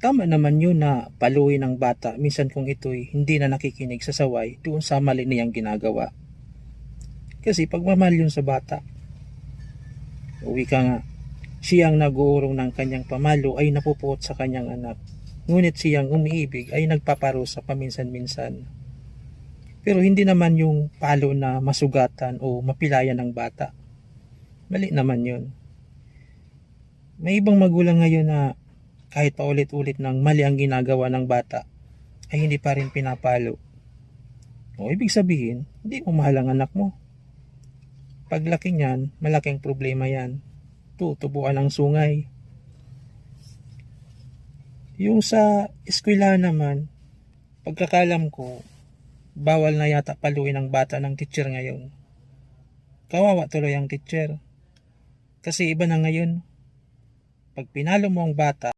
Tama naman yun na paluin ng bata minsan kung ito'y hindi na nakikinig sa saway doon sa mali niyang ginagawa. Kasi pagmamahal yun sa bata. Uwi ka nga, siyang nag-uurong ng kanyang pamalo ay napupuot sa kanyang anak. Ngunit siyang umiibig ay nagpaparusa paminsan-minsan. Pero hindi naman yung palo na masugatan o mapilayan ng bata. Mali naman yun. May ibang magulang ngayon na kahit paulit-ulit ng mali ang ginagawa ng bata ay hindi pa rin pinapalo. O ibig sabihin, hindi mo mahal ang anak mo. Paglaki niyan, malaking problema yan. Tutubuan ng sungay. Yung sa eskwelahan naman, pagkakalam ko, bawal na yata paluin ang bata ng teacher ngayon. Kawawa tuloy ang teacher. Kasi iba na ngayon. Pag pinalo mo ang bata,